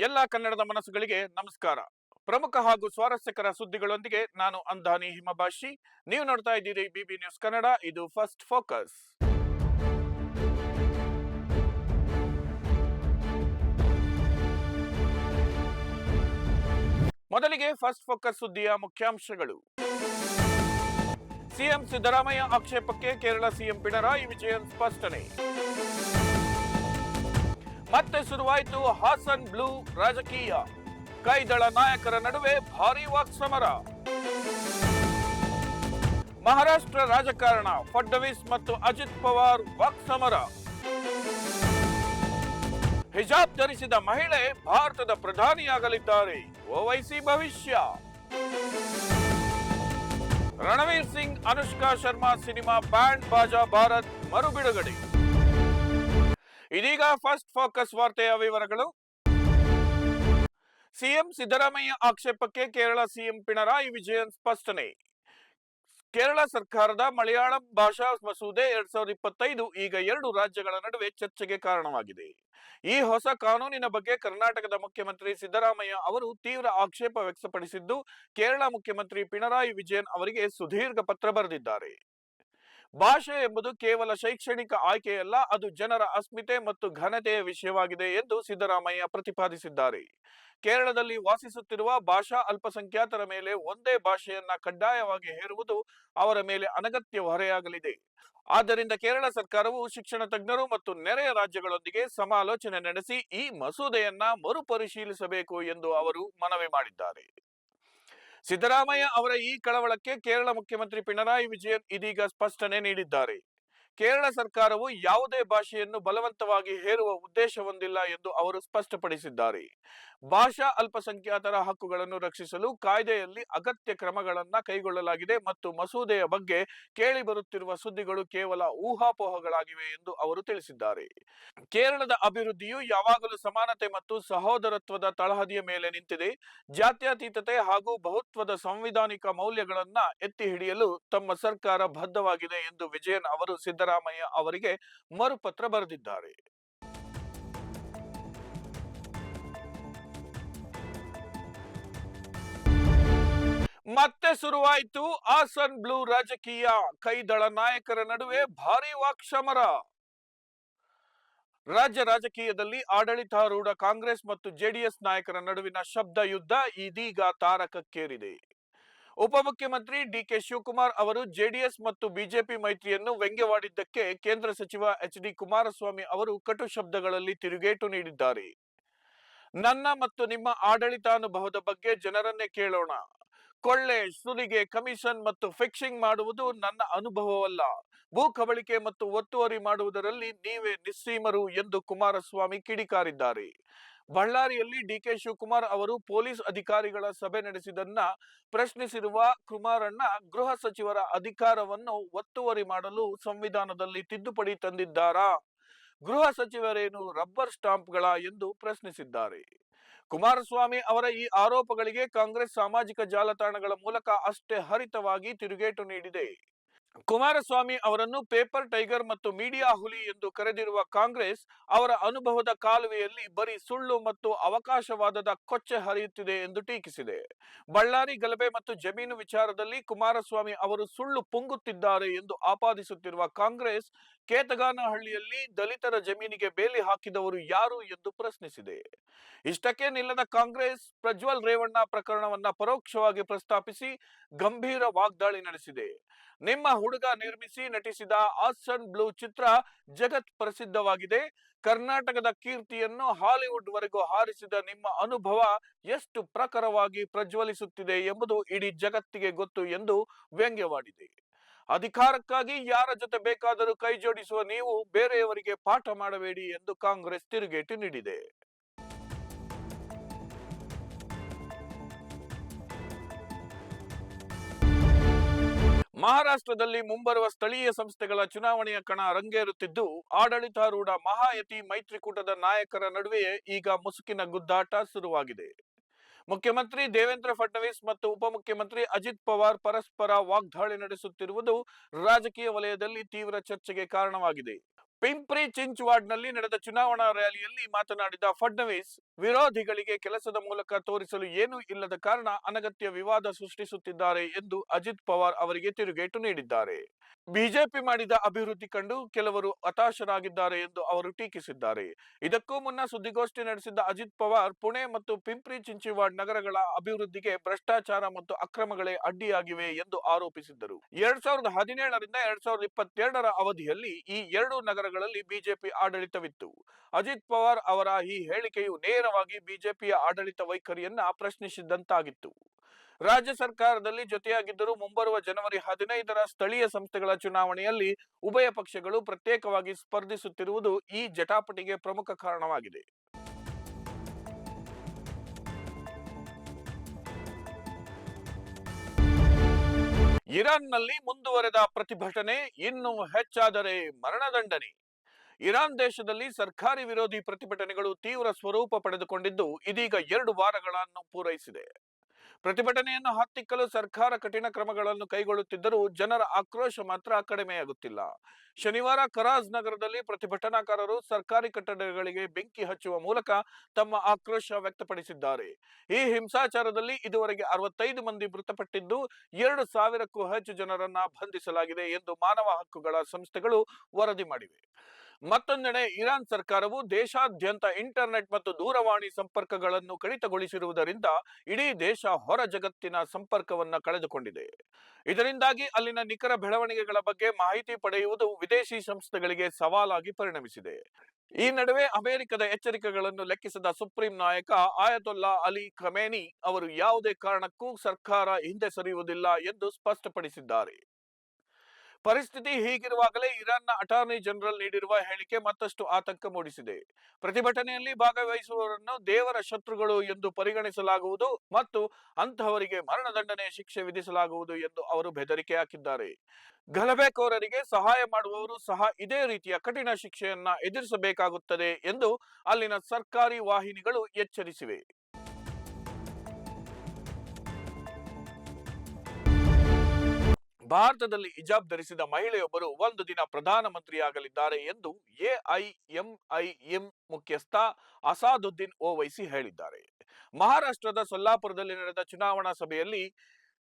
ಎಲ್ಲ ಕನ್ನಡದ ಮನಸ್ಸುಗಳಿಗೆ ನಮಸ್ಕಾರ. ಪ್ರಮುಖ ಹಾಗೂ ಸ್ವಾರಸ್ಯಕರ ಸುದ್ದಿಗಳೊಂದಿಗೆ ನಾನು ಅಂದಾನಿ ಹಿಮಭಾಷಿ. ನೀವು ನೋಡ್ತಾ ಇದ್ದೀರಿ ಬಿಬಿ ನ್ಯೂಸ್ ಕನ್ನಡ. ಇದು ಫಸ್ಟ್ ಫೋಕಸ್. ಮೊದಲಿಗೆ ಫಸ್ಟ್ ಫೋಕಸ್ ಸುದ್ದಿಯ ಮುಖ್ಯಾಂಶಗಳು. ಸಿಎಂ ಸಿದ್ದರಾಮಯ್ಯ ಆಕ್ಷೇಪಕ್ಕೆ ಕೇರಳ ಸಿಎಂ ಪಿಣರಾಯಿ ವಿಜಯನ್ ಸ್ಪಷ್ಟನೆ. ಮತ್ತೆ ಶುರುವಾಯಿತು ಹಾಸನ್ ಬ್ಲೂ ರಾಜಕೀಯ. ಕೈದಳ ನಾಯಕರ ನಡುವೆ ಭಾರೀ ವಾಕ್ಸಮರ. ಮಹಾರಾಷ್ಟ್ರ ರಾಜಕಾರಣ, ಫಡ್ನವೀಸ್ ಮತ್ತು ಅಜಿತ್ ಪವಾರ್ ವಾಕ್ಸಮರ. ಹಿಜಾಬ್ ಧರಿಸಿದ ಮಹಿಳೆ ಭಾರತದ ಪ್ರಧಾನಿಯಾಗಲಿದ್ದಾರೆ, ಓವೈಸಿ ಭವಿಷ್ಯ. ರಣವೀರ್ ಸಿಂಗ್ ಅನುಷ್ಕಾ ಶರ್ಮಾ ಸಿನಿಮಾ ಬ್ಯಾಂಡ್ ಬಾಜಾ ಭಾರತ್ ಮರು ಬಿಡುಗಡೆ. ಇದೀಗ ಫಸ್ಟ್ ಫೋಕಸ್ ವಾರ್ತೆಯ ವಿವರಗಳು. ಸಿಎಂ ಸಿದ್ದರಾಮಯ್ಯ ಆಕ್ಷೇಪಕ್ಕೆ ಕೇರಳ ಸಿಎಂ ಪಿಣರಾಯಿ ವಿಜಯನ್ ಸ್ಪಷ್ಟನೆ. ಕೇರಳ ಸರ್ಕಾರದ ಮಲಯಾಳಂ ಭಾಷಾ ಮಸೂದೆ 2025 ಈಗ 2 ರಾಜ್ಯಗಳ ನಡುವೆ ಚರ್ಚೆಗೆ ಕಾರಣವಾಗಿದೆ. ಈ ಹೊಸ ಕಾನೂನಿನ ಬಗ್ಗೆ ಕರ್ನಾಟಕದ ಮುಖ್ಯಮಂತ್ರಿ ಸಿದ್ದರಾಮಯ್ಯ ಅವರು ತೀವ್ರ ಆಕ್ಷೇಪ ವ್ಯಕ್ತಪಡಿಸಿದ್ದು, ಕೇರಳ ಮುಖ್ಯಮಂತ್ರಿ ಪಿಣರಾಯಿ ವಿಜಯನ್ ಅವರಿಗೆ ಸುದೀರ್ಘ ಪತ್ರ ಬರೆದಿದ್ದಾರೆ. ಭಾಷೆ ಎಂಬುದು ಕೇವಲ ಶೈಕ್ಷಣಿಕ ಆಯ್ಕೆಯಲ್ಲ, ಅದು ಜನರ ಅಸ್ಮಿತೆ ಮತ್ತು ಘನತೆಯ ವಿಷಯವಾಗಿದೆ ಎಂದು ಸಿದ್ದರಾಮಯ್ಯ ಪ್ರತಿಪಾದಿಸಿದ್ದಾರೆ. ಕೇರಳದಲ್ಲಿ ವಾಸಿಸುತ್ತಿರುವ ಭಾಷಾ ಅಲ್ಪಸಂಖ್ಯಾತರ ಮೇಲೆ ಒಂದೇ ಭಾಷೆಯನ್ನ ಕಡ್ಡಾಯವಾಗಿ ಹೇರುವುದು ಅವರ ಮೇಲೆ ಅನಗತ್ಯ ಹೊರೆಯಾಗಲಿದೆ. ಆದ್ದರಿಂದ ಕೇರಳ ಸರ್ಕಾರವು ಶಿಕ್ಷಣ ತಜ್ಞರು ಮತ್ತು ನೆರೆಯ ರಾಜ್ಯಗಳೊಂದಿಗೆ ಸಮಾಲೋಚನೆ ನಡೆಸಿ ಈ ಮಸೂದೆಯನ್ನ ಮರುಪರಿಶೀಲಿಸಬೇಕು ಎಂದು ಅವರು ಮನವಿ ಮಾಡಿದ್ದಾರೆ. ಸಿದ್ದರಾಮಯ್ಯ ಅವರ ಈ ಕಳವಳಕ್ಕೆ ಕೇರಳ ಮುಖ್ಯಮಂತ್ರಿ ಪಿಣರಾಯಿ ವಿಜಯನ್ ಇದೀಗ ಸ್ಪಷ್ಟನೆ ನೀಡಿದ್ದಾರೆ. ಕೇರಳ ಸರ್ಕಾರವು ಯಾವುದೇ ಭಾಷೆಯನ್ನು ಬಲವಂತವಾಗಿ ಹೇರುವ ಉದ್ದೇಶ ಹೊಂದಿಲ್ಲ ಎಂದು ಅವರು ಸ್ಪಷ್ಟಪಡಿಸಿದ್ದಾರೆ. ಭಾಷಾ ಅಲ್ಪಸಂಖ್ಯಾತರ ಹಕ್ಕುಗಳನ್ನು ರಕ್ಷಿಸಲು ಕಾಯ್ದೆಯಲ್ಲಿ ಅಗತ್ಯ ಕ್ರಮಗಳನ್ನು ಕೈಗೊಳ್ಳಲಾಗಿದೆ ಮತ್ತು ಮಸೂದೆಯ ಬಗ್ಗೆ ಕೇಳಿ ಬರುತ್ತಿರುವ ಸುದ್ದಿಗಳು ಕೇವಲ ಊಹಾಪೋಹಗಳಾಗಿವೆ ಎಂದು ಅವರು ತಿಳಿಸಿದ್ದಾರೆ. ಕೇರಳದ ಅಭಿವೃದ್ಧಿಯು ಯಾವಾಗಲೂ ಸಮಾನತೆ ಮತ್ತು ಸಹೋದರತ್ವದ ತಳಹದಿಯ ಮೇಲೆ ನಿಂತಿದೆ. ಜಾತ್ಯತೀತತೆ ಹಾಗೂ ಬಹುತ್ವದ ಸಾಂವಿಧಾನಿಕ ಮೌಲ್ಯಗಳನ್ನ ಎತ್ತಿ ಹಿಡಿಯಲು ತಮ್ಮ ಸರ್ಕಾರ ಬದ್ಧವಾಗಿದೆ ಎಂದು ವಿಜಯನ್ ಅವರು ಸಿದ್ದರಾಮಯ್ಯ ಅವರಿಗೆ ಮರುಪತ್ರ ಬರೆದಿದ್ದಾರೆ. ಮತ್ತೆ ಶುರುವಾಯಿತು ಹಾಸನ್ ಬ್ಲೂ ರಾಜಕೀಯ. ಕೈದಳ ನಾಯಕರ ನಡುವೆ ಭಾರೀ ವಾಕ್ಸಮರ. ರಾಜ್ಯ ರಾಜಕೀಯದಲ್ಲಿ ಆಡಳಿತಾರೂಢ ಕಾಂಗ್ರೆಸ್ ಮತ್ತು ಜೆಡಿಎಸ್ ನಾಯಕರ ನಡುವಿನ ಶಬ್ದ ಯುದ್ಧ ಇದೀಗ ತಾರಕಕ್ಕೇರಿದೆ. ಉಪಮುಖ್ಯಮಂತ್ರಿ ಡಿಕೆ ಶಿವಕುಮಾರ್ ಅವರು ಜೆಡಿಎಸ್ ಮತ್ತು ಬಿಜೆಪಿ ಮೈತ್ರಿಯನ್ನು ವ್ಯಂಗ್ಯವಾಡಿದ್ದಕ್ಕೆ ಕೇಂದ್ರ ಸಚಿವ ಎಚ್.ಡಿ. ಕುಮಾರಸ್ವಾಮಿ ಅವರು ಕಟು ಶಬ್ದಗಳಲ್ಲಿ ತಿರುಗೇಟು ನೀಡಿದ್ದಾರೆ. ನನ್ನ ಮತ್ತು ನಿಮ್ಮ ಆಡಳಿತಾನುಭವದ ಬಗ್ಗೆ ಜನರನ್ನೇ ಕೇಳೋಣ. ಕೊಳ್ಳೆ, ಸುಲಿಗೆ, ಕಮಿಷನ್ ಮತ್ತು ಫಿಕ್ಸಿಂಗ್ ಮಾಡುವುದು ನನ್ನ ಅನುಭವವಲ್ಲ. ಭೂ ಕಬಳಿಕೆ ಮತ್ತು ಒತ್ತುವರಿ ಮಾಡುವುದರಲ್ಲಿ ನೀವೇ ನಿಸ್ಸೀಮರು ಎಂದು ಕುಮಾರಸ್ವಾಮಿ ಕಿಡಿಕಾರಿದ್ದಾರೆ. ಬಳ್ಳಾರಿಯಲ್ಲಿ ಡಿಕೆ ಶಿವಕುಮಾರ್ ಅವರು ಪೊಲೀಸ್ ಅಧಿಕಾರಿಗಳ ಸಭೆ ನಡೆಸಿದ್ದನ್ನ ಪ್ರಶ್ನಿಸಿರುವ ಕುಮಾರಣ್ಣ, ಗೃಹ ಸಚಿವರ ಅಧಿಕಾರವನ್ನು ಒತ್ತುವರಿ ಮಾಡಲು ಸಂವಿಧಾನದಲ್ಲಿ ತಿದ್ದುಪಡಿ ತಂದಿದ್ದಾರಾ? ಗೃಹ ಸಚಿವರೇನು ರಬ್ಬರ್ ಸ್ಟಾಂಪ್ಗಳ ಎಂದು ಪ್ರಶ್ನಿಸಿದ್ದಾರೆ. ಕುಮಾರಸ್ವಾಮಿ ಅವರ ಈ ಆರೋಪಗಳಿಗೆ ಕಾಂಗ್ರೆಸ್ ಸಾಮಾಜಿಕ ಜಾಲತಾಣಗಳ ಮೂಲಕ ಅಷ್ಟೇ ಹರಿತವಾಗಿ ತಿರುಗೇಟು ನೀಡಿದೆ. ಕುಮಾರಸ್ವಾಮಿ ಅವರನ್ನು ಪೇಪರ್ ಟೈಗರ್ ಮತ್ತು ಮೀಡಿಯಾ ಹುಲಿ ಎಂದು ಕರೆದಿರುವ ಕಾಂಗ್ರೆಸ್ ಅವರ ಅನುಭವದ ಕಾಲುವೆಯಲ್ಲಿ ಬರೀ ಸುಳ್ಳು ಮತ್ತು ಅವಕಾಶವಾದದ ಕೊಚ್ಚೆ ಹರಿಯುತ್ತಿದೆ ಎಂದು ಟೀಕಿಸಿದೆ. ಬಳ್ಳಾರಿ ಗಲಭೆ ಮತ್ತು ಜಮೀನು ವಿಚಾರದಲ್ಲಿ ಕುಮಾರಸ್ವಾಮಿ ಅವರು ಸುಳ್ಳು ಪುಂಗುತ್ತಿದ್ದಾರೆ ಎಂದು ಆಪಾದಿಸುತ್ತಿರುವ ಕಾಂಗ್ರೆಸ್, ಕೇತಗಾನಹಳ್ಳಿಯಲ್ಲಿ ದಲಿತರ ಜಮೀನಿಗೆ ಬೇಲಿ ಹಾಕಿದವರು ಯಾರು ಎಂದು ಪ್ರಶ್ನಿಸಿದೆ. ಇಷ್ಟಕ್ಕೆ ನಿಲ್ಲದ ಕಾಂಗ್ರೆಸ್ ಪ್ರಜ್ವಲ್ ರೇವಣ್ಣ ಪ್ರಕರಣವನ್ನ ಪರೋಕ್ಷವಾಗಿ ಪ್ರಸ್ತಾಪಿಸಿ ಗಂಭೀರ ವಾಗ್ದಾಳಿ ನಡೆಸಿದೆ. ನಿಮ್ಮ ಹುಡುಗ ನಿರ್ಮಿಸಿ ನಟಿಸಿದ ಹಾಸನ್ ಬ್ಲೂ ಚಿತ್ರ ಜಗತ್ ಪ್ರಸಿದ್ಧವಾಗಿದೆ. ಕರ್ನಾಟಕದ ಕೀರ್ತಿಯನ್ನು ಹಾಲಿವುಡ್ ವರೆಗೂ ಹಾರಿಸಿದ ನಿಮ್ಮ ಅನುಭವ ಎಷ್ಟು ಪ್ರಖರವಾಗಿ ಪ್ರಜ್ವಲಿಸುತ್ತಿದೆ ಎಂಬುದು ಇಡೀ ಜಗತ್ತಿಗೆ ಗೊತ್ತು ಎಂದು ವ್ಯಂಗ್ಯವಾಡಿದೆ. ಅಧಿಕಾರಕ್ಕಾಗಿ ಯಾರ ಜೊತೆ ಬೇಕಾದರೂ ಕೈ ಜೋಡಿಸುವ ನೀವು ಬೇರೆಯವರಿಗೆ ಪಾಠ ಮಾಡಬೇಡಿ ಎಂದು ಕಾಂಗ್ರೆಸ್ ತಿರುಗೇಟು ನೀಡಿದೆ. ಮಹಾರಾಷ್ಟ್ರದಲ್ಲಿ ಮುಂಬರುವ ಸ್ಥಳೀಯ ಸಂಸ್ಥೆಗಳ ಚುನಾವಣೆಯ ಕಣ ರಂಗೇರುತ್ತಿದ್ದು, ಆಡಳಿತಾರೂಢ ಮಹಾಯತಿ ಮೈತ್ರಿಕೂಟದ ನಾಯಕರ ನಡುವೆಯೇ ಈಗ ಮುಸುಕಿನ ಗುದ್ದಾಟ ಶುರುವಾಗಿದೆ. ಮುಖ್ಯಮಂತ್ರಿ ದೇವೇಂದ್ರ ಫಡ್ನವೀಸ್ ಮತ್ತು ಉಪಮುಖ್ಯಮಂತ್ರಿ ಅಜಿತ್ ಪವಾರ್ ಪರಸ್ಪರ ವಾಗ್ದಾಳಿ ನಡೆಸುತ್ತಿರುವುದು ರಾಜಕೀಯ ವಲಯದಲ್ಲಿ ತೀವ್ರ ಚರ್ಚೆಗೆ ಕಾರಣವಾಗಿದೆ. ಪಿಂಪ್ರಿ ಚಿಂಚ್ವಾಡ್ನಲ್ಲಿ ನಡೆದ ಚುನಾವಣಾ ರ್ಯಾಲಿಯಲ್ಲಿ ಮಾತನಾಡಿದ ಫಡ್ನವೀಸ್, ವಿರೋಧಿಗಳಿಗೆ ಕೆಲಸದ ಮೂಲಕ ತೋರಿಸಲು ಏನೂ ಇಲ್ಲದ ಕಾರಣ ಅನಗತ್ಯ ವಿವಾದ ಸೃಷ್ಟಿಸುತ್ತಿದ್ದಾರೆ ಎಂದು ಅಜಿತ್ ಪವಾರ್ ಅವರಿಗೆ ತಿರುಗೇಟು ನೀಡಿದ್ದಾರೆ. ಬಿಜೆಪಿ ಮಾಡಿದ ಅಭಿವೃದ್ಧಿ ಕಂಡು ಕೆಲವರು ಹತಾಶರಾಗಿದ್ದಾರೆ ಎಂದು ಅವರು ಟೀಕಿಸಿದ್ದಾರೆ. ಇದಕ್ಕೂ ಮುನ್ನ ಸುದ್ದಿಗೋಷ್ಠಿ ನಡೆಸಿದ್ದ ಅಜಿತ್ ಪವಾರ್ ಪುಣೆ ಮತ್ತು ಪಿಂಪ್ರಿ ಚಿಂಚವಾಡ್ ನಗರಗಳ ಅಭಿವೃದ್ಧಿಗೆ ಭ್ರಷ್ಟಾಚಾರ ಮತ್ತು ಅಕ್ರಮಗಳೇ ಅಡ್ಡಿಯಾಗಿವೆ ಎಂದು ಆರೋಪಿಸಿದ್ದರು. 2017ರಿಂದ 2022ರ ಅವಧಿಯಲ್ಲಿ ಈ ಎರಡು ನಗರಗಳಲ್ಲಿ ಬಿಜೆಪಿ ಆಡಳಿತವಿತ್ತು. ಅಜಿತ್ ಪವಾರ್ ಅವರ ಈ ಹೇಳಿಕೆಯು ನೇರವಾಗಿ ಬಿಜೆಪಿಯ ಆಡಳಿತ ವೈಖರಿಯನ್ನ ಪ್ರಶ್ನಿಸಿದಂತಾಗಿತ್ತು. ರಾಜ್ಯ ಸರ್ಕಾರದಲ್ಲಿ ಜೊತೆಯಾಗಿದ್ದರೂ ಮುಂಬರುವ ಜನವರಿ 15ರ ಸ್ಥಳೀಯ ಸಂಸ್ಥೆಗಳ ಚುನಾವಣೆಯಲ್ಲಿ ಉಭಯ ಪಕ್ಷಗಳು ಪ್ರತ್ಯೇಕವಾಗಿ ಸ್ಪರ್ಧಿಸುತ್ತಿರುವುದು ಈ ಜಟಾಪಟಿಗೆ ಪ್ರಮುಖ ಕಾರಣವಾಗಿದೆ. ಇರಾನ್ನಲ್ಲಿ ಮುಂದುವರೆದ ಪ್ರತಿಭಟನೆ, ಇನ್ನೂ ಹೆಚ್ಚಾದರೆ ಮರಣದಂಡನೆ. ಇರಾನ್ ದೇಶದಲ್ಲಿ ಸರ್ಕಾರಿ ವಿರೋಧಿ ಪ್ರತಿಭಟನೆಗಳು ತೀವ್ರ ಸ್ವರೂಪ ಪಡೆದುಕೊಂಡಿದ್ದು ಇದೀಗ 2 ವಾರಗಳನ್ನು ಪೂರೈಸಿದೆ. ಪ್ರತಿಭಟನೆಯನ್ನು ಹತ್ತಿಕ್ಕಲು ಸರ್ಕಾರ ಕಠಿಣ ಕ್ರಮಗಳನ್ನು ಕೈಗೊಳ್ಳುತ್ತಿದ್ದರೂ ಜನರ ಆಕ್ರೋಶ ಮಾತ್ರ ಕಡಿಮೆಯಾಗುತ್ತಿಲ್ಲ. ಶನಿವಾರ ಕರಾಜ್ ನಗರದಲ್ಲಿ ಪ್ರತಿಭಟನಾಕಾರರು ಸರ್ಕಾರಿ ಕಟ್ಟಡಗಳಿಗೆ ಬೆಂಕಿ ಹಚ್ಚುವ ಮೂಲಕ ತಮ್ಮ ಆಕ್ರೋಶ ವ್ಯಕ್ತಪಡಿಸಿದ್ದಾರೆ. ಈ ಹಿಂಸಾಚಾರದಲ್ಲಿ ಇದುವರೆಗೆ 65 ಮಂದಿ ಮೃತಪಟ್ಟಿದ್ದು 2,000ಕ್ಕೂ ಹೆಚ್ಚು ಜನರನ್ನ ಬಂಧಿಸಲಾಗಿದೆ ಎಂದು ಮಾನವ ಹಕ್ಕುಗಳ ಸಂಸ್ಥೆಗಳು ವರದಿ ಮಾಡಿವೆ. ಮತ್ತೊಂದೆಡೆ ಇರಾನ್ ಸರ್ಕಾರವು ದೇಶಾದ್ಯಂತ ಇಂಟರ್ನೆಟ್ ಮತ್ತು ದೂರವಾಣಿ ಸಂಪರ್ಕಗಳನ್ನು ಕಡಿತಗೊಳಿಸಿರುವುದರಿಂದ ಇಡೀ ದೇಶ ಹೊರ ಜಗತ್ತಿನ ಸಂಪರ್ಕವನ್ನು ಕಳೆದುಕೊಂಡಿದೆ. ಇದರಿಂದಾಗಿ ಅಲ್ಲಿನ ನಿಖರ ಬೆಳವಣಿಗೆಗಳ ಬಗ್ಗೆ ಮಾಹಿತಿ ಪಡೆಯುವುದು ವಿದೇಶಿ ಸಂಸ್ಥೆಗಳಿಗೆ ಸವಾಲಾಗಿ ಪರಿಣಮಿಸಿದೆ. ಈ ನಡುವೆ ಅಮೆರಿಕದ ಎಚ್ಚರಿಕೆಗಳನ್ನು ಲೆಕ್ಕಿಸದ ಸುಪ್ರೀಂ ನಾಯಕ ಆಯತೊಲ್ಲಾ ಅಲಿ ಖಮೇನಿ ಅವರು ಯಾವುದೇ ಕಾರಣಕ್ಕೂ ಸರ್ಕಾರ ಹಿಂದೆ ಸರಿಯುವುದಿಲ್ಲ ಎಂದು ಸ್ಪಷ್ಟಪಡಿಸಿದ್ದಾರೆ. ಪರಿಸ್ಥಿತಿ ಹೀಗಿರುವಾಗಲೇ ಇರಾನ್ನ ಅಟಾರ್ನಿ ಜನರಲ್ ನೀಡಿರುವ ಹೇಳಿಕೆ ಮತ್ತಷ್ಟು ಆತಂಕ ಮೂಡಿಸಿದೆ. ಪ್ರತಿಭಟನೆಯಲ್ಲಿ ಭಾಗವಹಿಸುವವರನ್ನು ದೇವರ ಶತ್ರುಗಳು ಎಂದು ಪರಿಗಣಿಸಲಾಗುವುದು ಮತ್ತು ಅಂತಹವರಿಗೆ ಮರಣದಂಡನೆ ಶಿಕ್ಷೆ ವಿಧಿಸಲಾಗುವುದು ಎಂದು ಅವರು ಬೆದರಿಕೆ ಹಾಕಿದ್ದಾರೆ. ಗಲಭೆಕೋರರಿಗೆ ಸಹಾಯ ಮಾಡುವವರು ಸಹ ಇದೇ ರೀತಿಯ ಕಠಿಣ ಶಿಕ್ಷೆಯನ್ನ ಎದುರಿಸಬೇಕಾಗುತ್ತದೆ ಎಂದು ಅಲ್ಲಿನ ಸರ್ಕಾರಿ ವಾಹಿನಿಗಳು ಎಚ್ಚರಿಸಿವೆ. ಭಾರತದಲ್ಲಿ ಹಿಜಾಬ್ ಧರಿಸಿದ ಮಹಿಳೆಯೊಬ್ಬರು ಒಂದು ದಿನ ಪ್ರಧಾನಮಂತ್ರಿಯಾಗಲಿದ್ದಾರೆ ಎಂದು ಎಐಎಂಐಎಂ ಮುಖ್ಯಸ್ಥ ಅಸಾದುದ್ದೀನ್ ಓವೈಸಿ ಹೇಳಿದ್ದಾರೆ. ಮಹಾರಾಷ್ಟ್ರದ ಸೊಲ್ಲಾಪುರದಲ್ಲಿ ನಡೆದ ಚುನಾವಣಾ ಸಭೆಯಲ್ಲಿ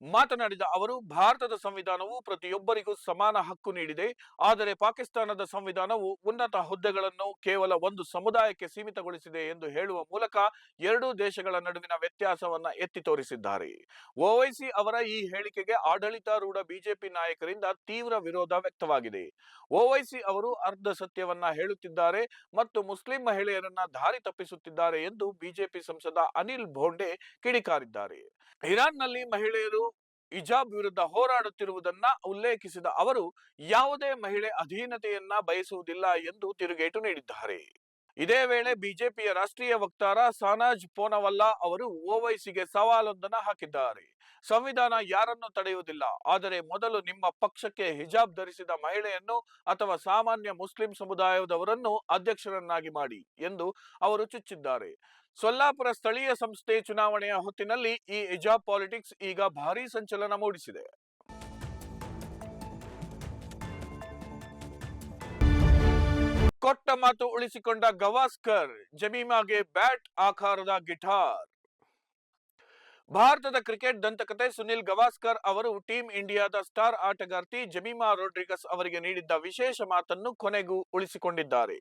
ಮಾತನಾಡಿದ ಅವರು, ಭಾರತದ ಸಂವಿಧಾನವು ಪ್ರತಿಯೊಬ್ಬರಿಗೂ ಸಮಾನ ಹಕ್ಕು ನೀಡಿದೆ. ಆದರೆ ಪಾಕಿಸ್ತಾನದ ಸಂವಿಧಾನವು ಉನ್ನತ ಹುದ್ದೆಗಳನ್ನು ಕೇವಲ ಒಂದು ಸಮುದಾಯಕ್ಕೆ ಸೀಮಿತಗೊಳಿಸಿದೆ ಎಂದು ಹೇಳುವ ಮೂಲಕ ಎರಡೂ ದೇಶಗಳ ನಡುವಿನ ವ್ಯತ್ಯಾಸವನ್ನ ಎತ್ತಿ ತೋರಿಸಿದ್ದಾರೆ. ಓವೈಸಿ ಅವರ ಈ ಹೇಳಿಕೆಗೆ ಆಡಳಿತಾರೂಢ ಬಿಜೆಪಿ ನಾಯಕರಿಂದ ತೀವ್ರ ವಿರೋಧ ವ್ಯಕ್ತವಾಗಿದೆ. ಓವೈಸಿ ಅವರು ಅರ್ಧ ಸತ್ಯವನ್ನ ಹೇಳುತ್ತಿದ್ದಾರೆ ಮತ್ತು ಮುಸ್ಲಿಂ ಮಹಿಳೆಯರನ್ನ ದಾರಿ ತಪ್ಪಿಸುತ್ತಿದ್ದಾರೆ ಎಂದು ಬಿಜೆಪಿ ಸಂಸದ ಅನಿಲ್ ಬೋಂಡೆ ಕಿಡಿಕಾರಿದ್ದಾರೆ. ಇರಾನ್ನಲ್ಲಿ ಮಹಿಳೆಯರು ಹಿಜಾಬ್ ವಿರುದ್ಧ ಹೋರಾಡುತ್ತಿರುವುದನ್ನ ಉಲ್ಲೇಖಿಸಿದ ಅವರು, ಯಾವುದೇ ಮಹಿಳೆ ಅಧೀನತೆಯನ್ನ ಬಯಸುವುದಿಲ್ಲ ಎಂದು ತಿರುಗೇಟು ನೀಡಿದ್ದಾರೆ. ಇದೇ ವೇಳೆ ಬಿಜೆಪಿಯ ರಾಷ್ಟ್ರೀಯ ವಕ್ತಾರ ಸಾನಾಜ್ ಪೋನವಲ್ಲಾ ಅವರು ಓವೈಸಿಗೆ ಸವಾಲೊಂದನ್ನು ಹಾಕಿದ್ದಾರೆ. ಸಂವಿಧಾನ ಯಾರನ್ನು ತಡೆಯುವುದಿಲ್ಲ, ಆದರೆ ಮೊದಲು ನಿಮ್ಮ ಪಕ್ಷಕ್ಕೆ ಹಿಜಾಬ್ ಧರಿಸಿದ ಮಹಿಳೆಯನ್ನು ಅಥವಾ ಸಾಮಾನ್ಯ ಮುಸ್ಲಿಂ ಸಮುದಾಯದವರನ್ನು ಅಧ್ಯಕ್ಷರನ್ನಾಗಿ ಮಾಡಿ ಎಂದು ಅವರು ಚುಚ್ಚಿದ್ದಾರೆ. ಸೊಲ್ಲಾಪುರ ಸ್ಥಳೀಯ ಸಂಸ್ಥೆ ಚುನಾವಣೆಯ ಹೊತ್ತಿನಲ್ಲಿ ಈ ಹಿಜಾಬ್ ಪಾಲಿಟಿಕ್ಸ್ ಈಗ ಭಾರೀ ಸಂಚಲನ ಮೂಡಿಸಿದೆ. ಕೊಟ್ಟ ಮಾತು ಉಳಿಸಿಕೊಂಡ ಗವಾಸ್ಕರ್, ಜಮೀಮಾಗೆ ಬ್ಯಾಟ್ ಆಕಾರದ ಗಿಟಾರ್. ಭಾರತದ ಕ್ರಿಕೆಟ್ ದಂತಕತೆ ಸುನಿಲ್ ಗವಾಸ್ಕರ್ ಅವರು ಟೀಂ ಇಂಡಿಯಾದ ಸ್ಟಾರ್ ಆಟಗಾರ್ತಿ ಜಮೀಮಾ ರೋಡ್ರಿಗಸ್ ಅವರಿಗೆ ನೀಡಿದ್ದ ವಿಶೇಷ ಮಾತನ್ನು ಕೊನೆಗೂ ಉಳಿಸಿಕೊಂಡಿದ್ದಾರೆ.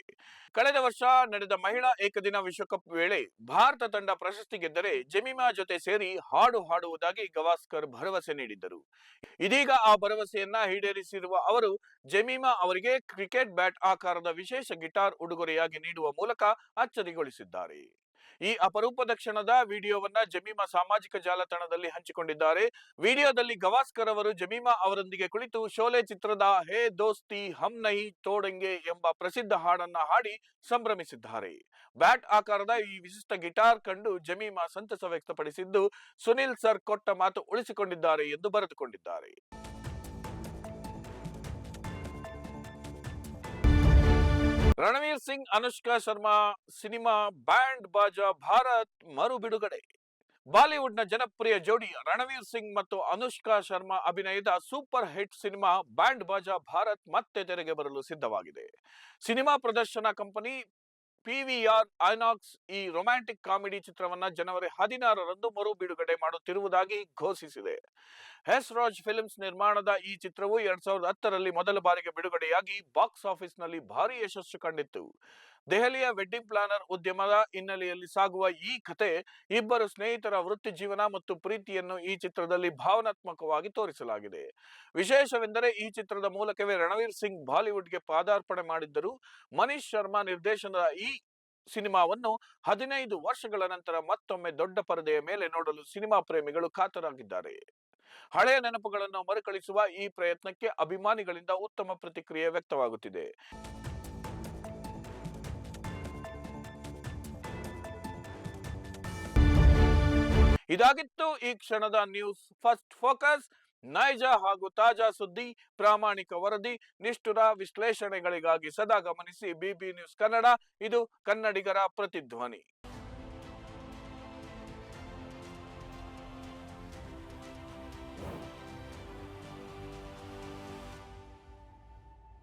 ಕಳೆದ ವರ್ಷ ನಡೆದ ಮಹಿಳಾ ಏಕದಿನ ವಿಶ್ವಕಪ್ ವೇಳೆ ಭಾರತ ತಂಡ ಪ್ರಶಸ್ತಿ ಗೆದ್ದರೆ ಜಮೀಮಾ ಜೊತೆ ಸೇರಿ ಹಾಡು ಹಾಡುವುದಾಗಿ ಗವಾಸ್ಕರ್ ಭರವಸೆ ನೀಡಿದ್ದರು. ಇದೀಗ ಆ ಭರವಸೆಯನ್ನ ಈಡೇರಿಸಿರುವ ಅವರು ಜಮೀಮಾ ಅವರಿಗೆ ಕ್ರಿಕೆಟ್ ಬ್ಯಾಟ್ ಆಕಾರದ ವಿಶೇಷ ಗಿಟಾರ್ ಉಡುಗೊರೆಯಾಗಿ ನೀಡುವ ಮೂಲಕ ಅಚ್ಚರಿಗೊಳಿಸಿದ್ದಾರೆ. ಈ ಅಪರೂಪದ ಕ್ಷಣದ ವಿಡಿಯೋವನ್ನ ಜಮೀಮಾ ಸಾಮಾಜಿಕ ಜಾಲತಾಣದಲ್ಲಿ ಹಂಚಿಕೊಂಡಿದ್ದಾರೆ. ವಿಡಿಯೋದಲ್ಲಿ ಗವಾಸ್ಕರ್ ಅವರು ಜಮೀಮಾ ಅವರೊಂದಿಗೆ ಕುಳಿತು ಶೋಲೆ ಚಿತ್ರದ ಹೇ ದೋಸ್ತಿ ಹಮ್ ನಹಿ ತೋಡೆಂಗೆ ಎಂಬ ಪ್ರಸಿದ್ಧ ಹಾಡನ್ನ ಹಾಡಿ ಸಂಭ್ರಮಿಸಿದ್ದಾರೆ. ಬ್ಯಾಟ್ ಆಕಾರದ ಈ ವಿಶಿಷ್ಟ ಗಿಟಾರ್ ಕಂಡು ಜಮೀಮಾ ಸಂತಸ ವ್ಯಕ್ತಪಡಿಸಿದ್ದು, ಸುನಿಲ್ ಸರ್ ಕೊಟ್ಟ ಮಾತು ಉಳಿಸಿಕೊಂಡಿದ್ದಾರೆ ಎಂದು ಬರೆದುಕೊಂಡಿದ್ದಾರೆ. ರಣವೀರ್ ಸಿಂಗ್ ಅನುಷ್ಕಾ ಶರ್ಮಾ ಸಿನಿಮಾ ಬ್ಯಾಂಡ್ ಬಾಜಾ ಭಾರತ್ ಮರು ಬಿಡುಗಡೆ. ಬಾಲಿವುಡ್ನ ಜನಪ್ರಿಯ ಜೋಡಿ ರಣವೀರ್ ಸಿಂಗ್ ಮತ್ತು ಅನುಷ್ಕಾ ಶರ್ಮಾ ಅಭಿನಯದ super hit cinema band Baaja Bharat ಮತ್ತೆ ತೆರೆಗೆ ಬರಲು ಸಿದ್ಧವಾಗಿದೆ. ಸಿನಿಮಾ ಪ್ರದರ್ಶನ ಕಂಪನಿ ಪಿವಿಆರ್ ಐನಾಕ್ಸ್ ಈ ರೊಮ್ಯಾಂಟಿಕ್ ಕಾಮಿಡಿ ಚಿತ್ರವನ್ನ ಜನವರಿ 16ರಂದು ಮರು ಬಿಡುಗಡೆ ಮಾಡುತ್ತಿರುವುದಾಗಿ ಘೋಷಿಸಿದೆ. ಎಸ್ ರಾಜ್ ಫಿಲ್ಮ್ಸ್ ನಿರ್ಮಾಣದ ಈ ಚಿತ್ರವು 2010ರಲ್ಲಿ ಮೊದಲ ಬಾರಿಗೆ ಬಿಡುಗಡೆಯಾಗಿ ಬಾಕ್ಸ್ ಆಫೀಸ್ನಲ್ಲಿ ಭಾರಿ ಯಶಸ್ಸು ಕಂಡಿತ್ತು. ದೆಹಲಿಯ ವೆಡ್ಡಿಂಗ್ ಪ್ಲಾನರ್ ಉದ್ಯಮದ ಹಿನ್ನೆಲೆಯಲ್ಲಿ ಸಾಗುವ ಈ ಕತೆ ಇಬ್ಬರು ಸ್ನೇಹಿತರ ವೃತ್ತಿ ಜೀವನ ಮತ್ತು ಪ್ರೀತಿಯನ್ನು ಈ ಚಿತ್ರದಲ್ಲಿ ಭಾವನಾತ್ಮಕವಾಗಿ ತೋರಿಸಲಾಗಿದೆ. ವಿಶೇಷವೆಂದರೆ ಈ ಚಿತ್ರದ ಮೂಲಕವೇ ರಣವೀರ್ ಸಿಂಗ್ ಬಾಲಿವುಡ್ಗೆ ಪಾದಾರ್ಪಣೆ ಮಾಡಿದ್ದರು. ಮನೀಶ್ ಶರ್ಮಾ ನಿರ್ದೇಶನದ ಈ ಸಿನಿಮಾವನ್ನು 15 ವರ್ಷಗಳ ನಂತರ ಮತ್ತೊಮ್ಮೆ ದೊಡ್ಡ ಪರದೆಯ ಮೇಲೆ ನೋಡಲು ಸಿನಿಮಾ ಪ್ರೇಮಿಗಳು ಕಾತರಾಗಿದ್ದಾರೆ. ಹಳೆಯ ನೆನಪುಗಳನ್ನು ಮರುಕಳಿಸುವ ಈ ಪ್ರಯತ್ನಕ್ಕೆ ಅಭಿಮಾನಿಗಳಿಂದ ಉತ್ತಮ ಪ್ರತಿಕ್ರಿಯೆ ವ್ಯಕ್ತವಾಗುತ್ತಿದೆ. ಇದಾಗಿತ್ತು ಈ ಕ್ಷಣದ ನ್ಯೂಸ್ ಫಸ್ಟ್ ಫೋಕಸ್. ನೈಜ ಹಾಗೂ ತಾಜಾ ಸುದ್ದಿ, ಪ್ರಾಮಾಣಿಕ ವರದಿ, ನಿಷ್ಠುರ ವಿಶ್ಲೇಷಣೆಗಳಿಗಾಗಿ ಸದಾ ಗಮನಿಸಿ ಬಿಬಿ ನ್ಯೂಸ್ ಕನ್ನಡ. ಇದು ಕನ್ನಡಿಗರ ಪ್ರತಿಧ್ವನಿ.